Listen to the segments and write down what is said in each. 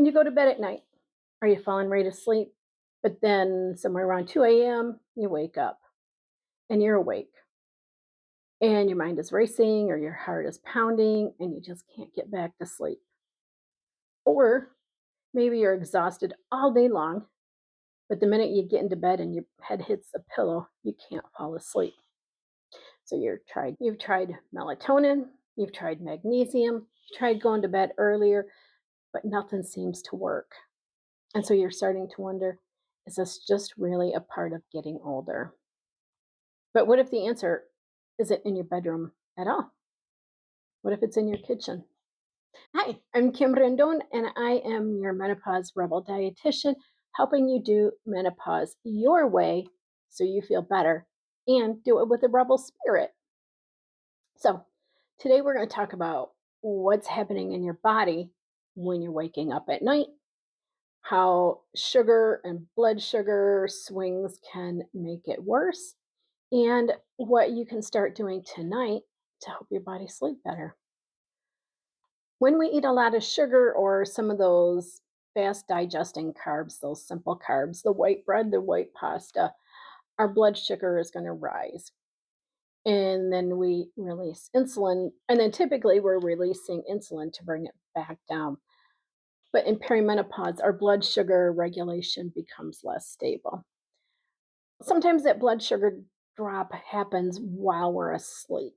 When you go to bed at night, are you falling right asleep? But then somewhere around 2 a.m., you wake up and you're awake and your mind is racing or your heart is pounding and you just can't get back to sleep. Or maybe you're exhausted all day long, but the minute you get into bed and your head hits the pillow, you can't fall asleep. So you've tried melatonin, you've tried magnesium, you've tried going to bed earlier, but nothing seems to work. And so you're starting to wonder, is this just really a part of getting older? But what if the answer isn't in your bedroom at all? What if it's in your kitchen? Hi, I'm Kim Rendon, and I am your menopause rebel dietitian, helping you do menopause your way so you feel better and do it with a rebel spirit. So, today we're going to talk about what's happening in your body when you're waking up at night, how sugar and blood sugar swings can make it worse, and what you can start doing tonight to help your body sleep better. When we eat a lot of sugar or some of those fast digesting carbs, those simple carbs, the white bread, the white pasta, our blood sugar is going to rise. And then we release insulin. And then typically we're releasing insulin to bring it back down. But in perimenopause, our blood sugar regulation becomes less stable. Sometimes that blood sugar drop happens while we're asleep.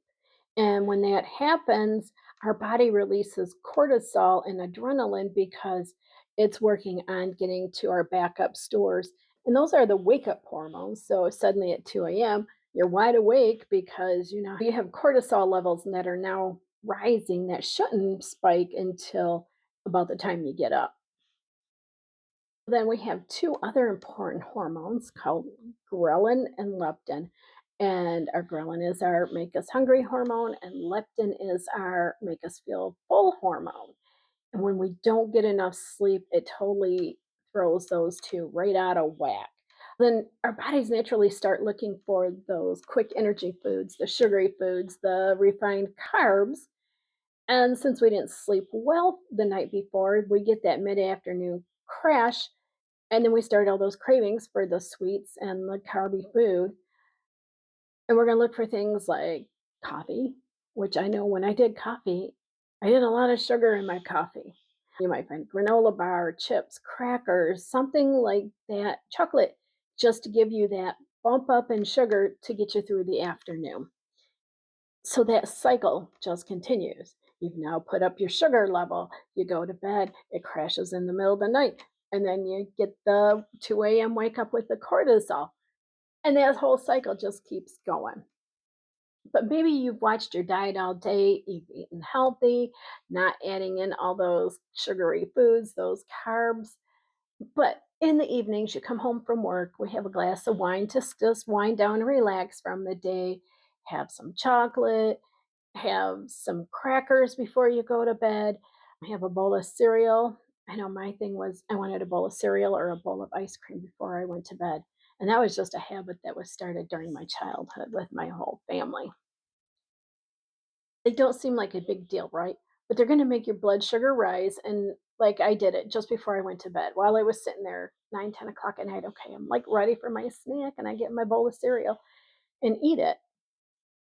And when that happens, our body releases cortisol and adrenaline because it's working on getting to our backup stores. And those are the wake up hormones. So suddenly at 2 a.m., you're wide awake because you have cortisol levels that are now rising that shouldn't spike until about the time you get up. Then we have two other important hormones called ghrelin and leptin. And our ghrelin is our make us hungry hormone, and leptin is our make us feel full hormone. And when we don't get enough sleep, it totally throws those two right out of whack. Then our bodies naturally start looking for those quick energy foods, the sugary foods, the refined carbs. And since we didn't sleep well the night before, we get that mid afternoon crash, and then we start all those cravings for the sweets and the carby food. And we're going to look for things like coffee, which I know when I did coffee, I did a lot of sugar in my coffee. You might find granola bar, chips, crackers, something like that, chocolate, just to give you that bump up in sugar to get you through the afternoon. So that cycle just continues. You've now put up your sugar level, you go to bed, it crashes in the middle of the night, and then you get the 2 a.m. wake up with the cortisol. And that whole cycle just keeps going. But maybe you've watched your diet all day, you've eaten healthy, not adding in all those sugary foods, those carbs. But in the evenings, you come home from work, we have a glass of wine to just wind down and relax from the day, have some chocolate, have some crackers before you go to bed, have a bowl of cereal. I know my thing was I wanted a bowl of cereal or a bowl of ice cream before I went to bed. And that was just a habit that was started during my childhood with my whole family. They don't seem like a big deal, right? But they're going to make your blood sugar rise. And like I did it just before I went to bed while I was sitting there 9, 10 o'clock at night. Okay, I'm like ready for my snack and I get my bowl of cereal and eat it.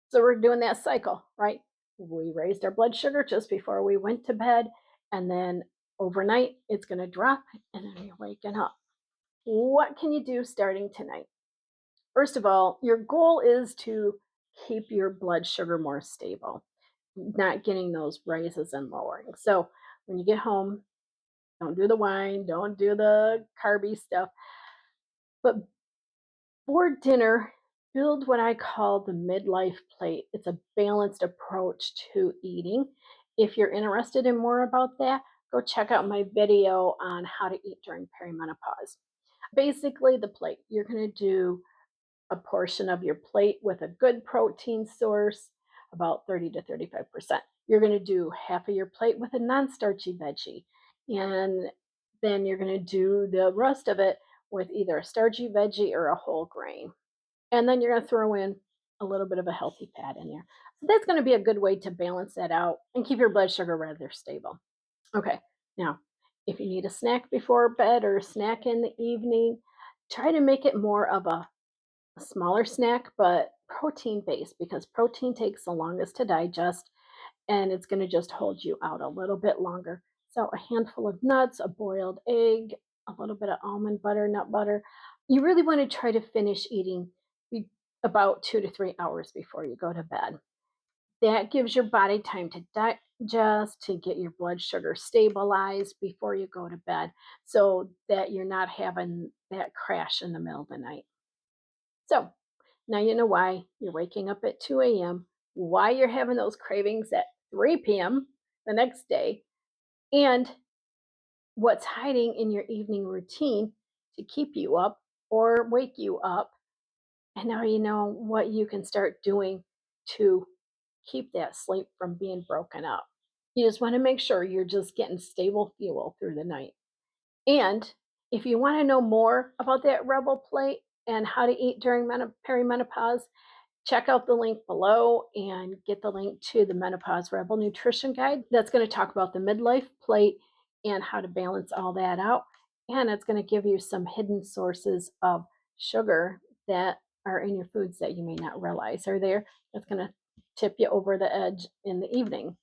So we're doing that cycle, right? We raised our blood sugar just before we went to bed, and then overnight it's going to drop, and then you're waking up. What can you do starting tonight? First of all, your goal is to keep your blood sugar more stable, not getting those raises and lowering. So when you get home, don't do the wine, don't do the carby stuff, but for dinner, build what I call the midlife plate. It's a balanced approach to eating. If you're interested in more about that, go check out my video on how to eat during perimenopause. Basically, the plate, you're going to do a portion of your plate with a good protein source, about 30 to 35%. You're going to do half of your plate with a non starchy veggie. And then you're going to do the rest of it with either a starchy veggie or a whole grain. And then you're going to throw in a little bit of a healthy fat in there. So that's going to be a good way to balance that out and keep your blood sugar rather stable. Okay, now If you need a snack before bed or a snack in the evening, try to make it more of a smaller snack, but protein based, because protein takes the longest to digest and it's going to just hold you out a little bit longer. So, a handful of nuts, a boiled egg, a little bit of almond butter, nut butter. You really want to try to finish eating about 2 to 3 hours before you go to bed. That gives your body time to digest, to get your blood sugar stabilized before you go to bed so that you're not having that crash in the middle of the night. So, now you know why you're waking up at 2 a.m., why you're having those cravings at 3 p.m. the next day, and what's hiding in your evening routine to keep you up or wake you up. And now you know what you can start doing to keep that sleep from being broken up. You just want to make sure you're just getting stable fuel through the night. And if you want to know more about that rebel plate and how to eat during perimenopause, check out the link below and get the link to the Menopause Rebel Nutrition Guide. That's going to talk about the midlife plate and how to balance all that out. And it's going to give you some hidden sources of sugar that are in your foods that you may not realize are there. That's going to tip you over the edge in the evening.